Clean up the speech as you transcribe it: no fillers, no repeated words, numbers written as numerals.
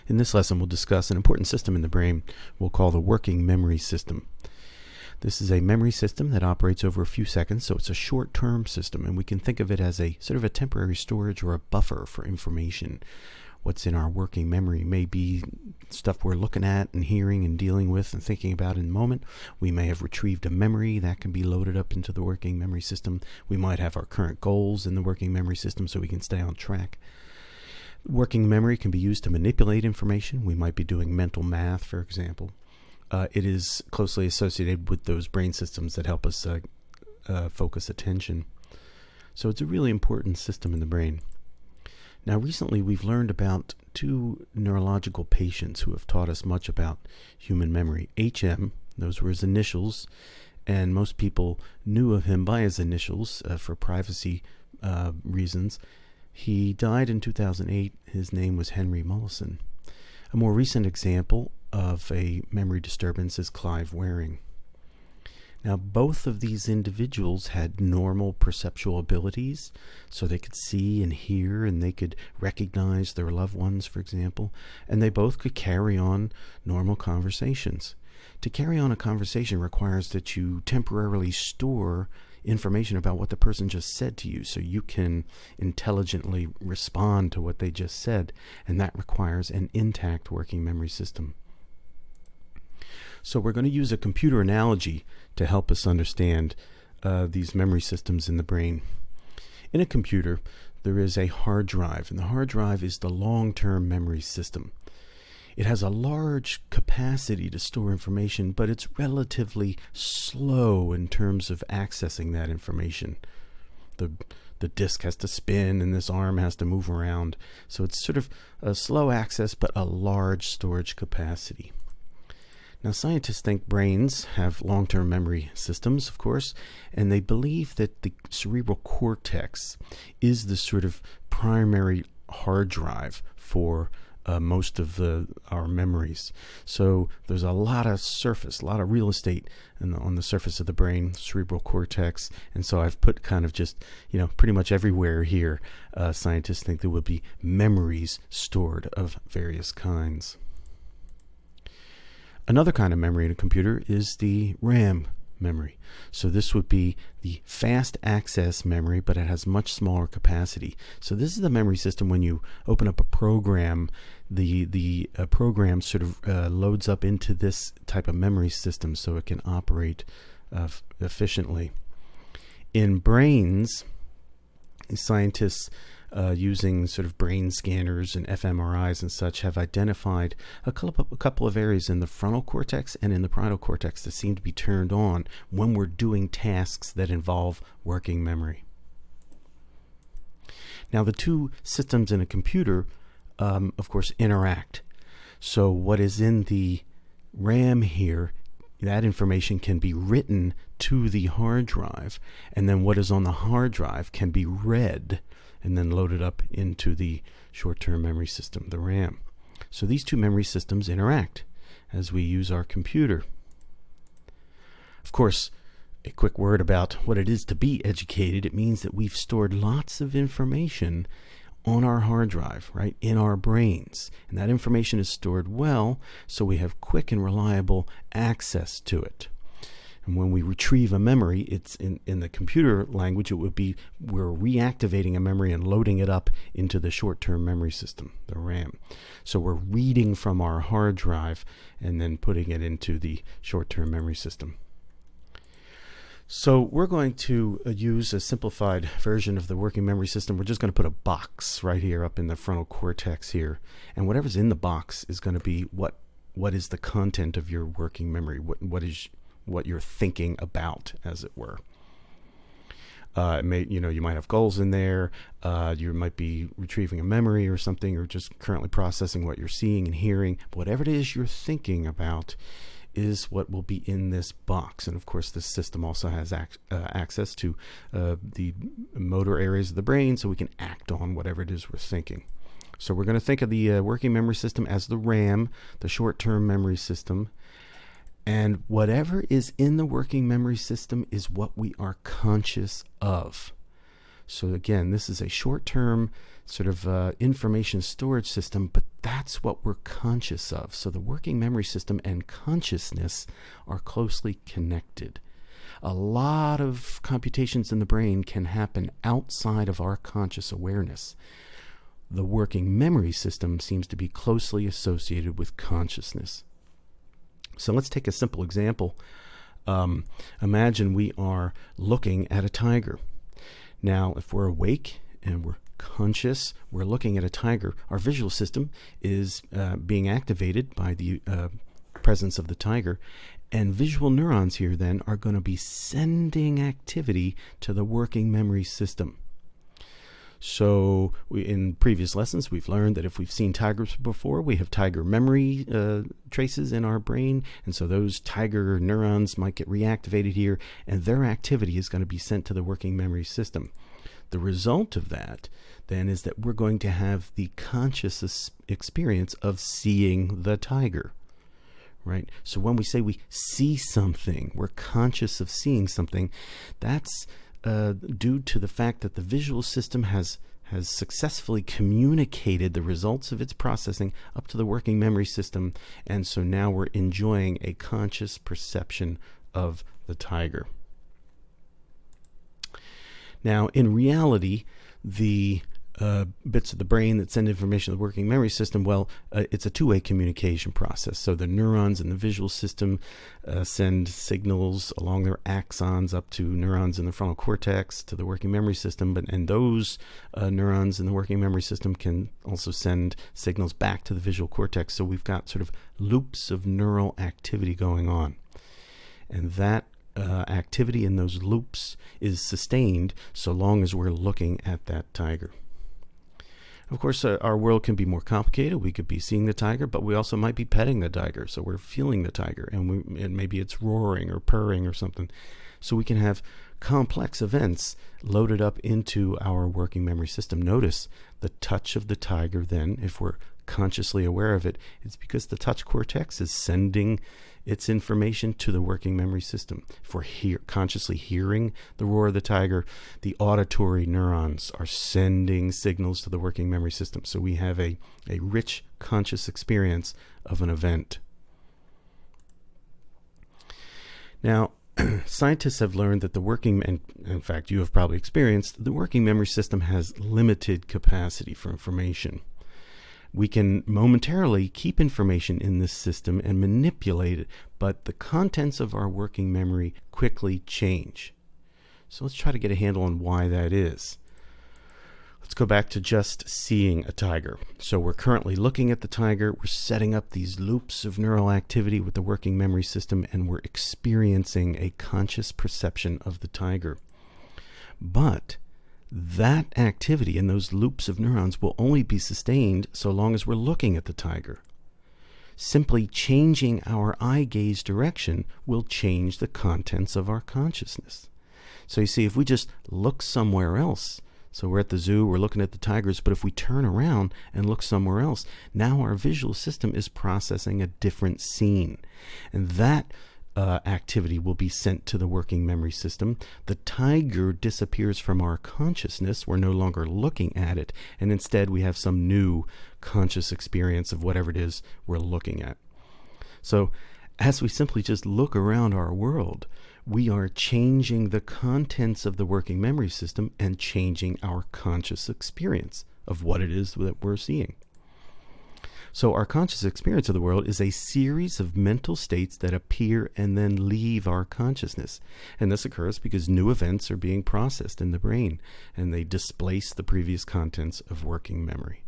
In this lesson, we'll discuss an important system in the brain we'll call the working memory system. This is a memory system that operates over a few seconds, so it's a short-term system, and we can think of it as a sort of a temporary storage or a buffer for information. What's in our working memory may be stuff we're looking at and hearing and dealing with and thinking about in the moment. We may have retrieved a memory that can be loaded up into the working memory system. We might have our current goals in the working memory system so we can stay on track. Working memory can be used to manipulate information. We might be doing mental math, for example. It is closely associated with those brain systems that help us focus attention. So it's a really important system in the brain. Now, recently we've learned about two neurological patients who have taught us much about human memory. HM, those were his initials, and most people knew of him by his initials for privacy reasons. He died in 2008. His name was Henry Mullison. A more recent example of a memory disturbance is Clive Waring. Now, both of these individuals had normal perceptual abilities, so they could see and hear, and they could recognize their loved ones, for example, and they both could carry on normal conversations. To carry on a conversation requires that you temporarily store information about what the person just said to you so you can intelligently respond to what they just said, and that requires an intact working memory system. So we're going to use a computer analogy to help us understand these memory systems in the brain. In a computer, there is a hard drive, and the hard drive is the long-term memory system. It has a large capacity to store information, but it's relatively slow in terms of accessing that information. The disk has to spin and this arm has to move around. So it's sort of a slow access, but a large storage capacity. Now, scientists think brains have long-term memory systems, of course, and they believe that the cerebral cortex is the sort of primary hard drive for most of our memories. So there's a lot of surface, a lot of real estate on the surface of the brain, cerebral cortex, and so I've put kind of just, pretty much everywhere here. Scientists think there will be memories stored of various kinds. Another kind of memory in a computer is the RAM memory. So this would be the fast access memory, but it has much smaller capacity. So this is the memory system when you open up a program, the program sort of loads up into this type of memory system so it can operate efficiently. In brains, scientists using sort of brain scanners and fMRIs and such have identified a couple of areas in the frontal cortex and in the parietal cortex that seem to be turned on when we're doing tasks that involve working memory. Now, the two systems in a computer, of course, interact. So what is in the RAM here, that information can be written to the hard drive, and then what is on the hard drive can be read and then loaded up into the short-term memory system, the RAM. So these two memory systems interact as we use our computer. Of course, a quick word about what it is to be educated. It means that we've stored lots of information on our hard drive, right, in our brains. And that information is stored well, so we have quick and reliable access to it. And when we retrieve a memory, it's in the computer language, it would be we're reactivating a memory and loading it up into the short-term memory system, the RAM. So we're reading from our hard drive and then putting it into the short-term memory system. So we're going to use a simplified version of the working memory system. We're just going to put a box right here up in the frontal cortex here. And whatever's in the box is going to be what is the content of your working memory, what you're thinking about, as it were. You might have goals in there. You might be retrieving a memory or something, or just currently processing what you're seeing and hearing. But whatever it is you're thinking about is what will be in this box. And of course, this system also has access to the motor areas of the brain, so we can act on whatever it is we're thinking. So we're going to think of the working memory system as the RAM, the short-term memory system. And whatever is in the working memory system is what we are conscious of. So again, this is a short-term sort of information storage system, but that's what we're conscious of. So the working memory system and consciousness are closely connected. A lot of computations in the brain can happen outside of our conscious awareness. The working memory system seems to be closely associated with consciousness. So let's take a simple example. Imagine we are looking at a tiger. Now, if we're awake and we're conscious, we're looking at a tiger, our visual system is being activated by the presence of the tiger, and visual neurons here then are going to be sending activity to the working memory system. So in previous lessons, we've learned that if we've seen tigers before, we have tiger memory traces in our brain. And so those tiger neurons might get reactivated here, and their activity is going to be sent to the working memory system. The result of that then is that we're going to have the conscious experience of seeing the tiger. Right? So when we say we see something, we're conscious of seeing something, that's due to the fact that the visual system has successfully communicated the results of its processing up to the working memory system, and so now we're enjoying a conscious perception of the tiger. Now, in reality, the bits of the brain that send information to the working memory system, well, it's a two-way communication process. So the neurons in the visual system send signals along their axons up to neurons in the frontal cortex to the working memory system, and those neurons in the working memory system can also send signals back to the visual cortex. So we've got sort of loops of neural activity going on, and that activity in those loops is sustained so long as we're looking at that tiger. Of course, our world can be more complicated. We could be seeing the tiger, but we also might be petting the tiger. So we're feeling the tiger, and maybe it's roaring or purring or something. So we can have complex events loaded up into our working memory system. Notice the touch of the tiger then, if we're consciously aware of it, it's because the touch cortex is sending its information to the working memory system. If we're consciously hearing the roar of the tiger, the auditory neurons are sending signals to the working memory system. So we have a rich conscious experience of an event. Now, scientists have learned that the working, and in fact you have probably experienced, the working memory system has limited capacity for information. We can momentarily keep information in this system and manipulate it, but the contents of our working memory quickly change. So let's try to get a handle on why that is. Let's go back to just seeing a tiger. So we're currently looking at the tiger, we're setting up these loops of neural activity with the working memory system, and we're experiencing a conscious perception of the tiger. But that activity in those loops of neurons will only be sustained so long as we're looking at the tiger. Simply changing our eye gaze direction will change the contents of our consciousness. So you see, if we just look somewhere else, so we're at the zoo, we're looking at the tigers, but if we turn around and look somewhere else, now our visual system is processing a different scene. And that activity will be sent to the working memory system. The tiger disappears from our consciousness. We're no longer looking at it, and instead we have some new conscious experience of whatever it is we're looking at. So as we simply just look around our world, we are changing the contents of the working memory system and changing our conscious experience of what it is that we're seeing. So our conscious experience of the world is a series of mental states that appear and then leave our consciousness. And this occurs because new events are being processed in the brain, and they displace the previous contents of working memory.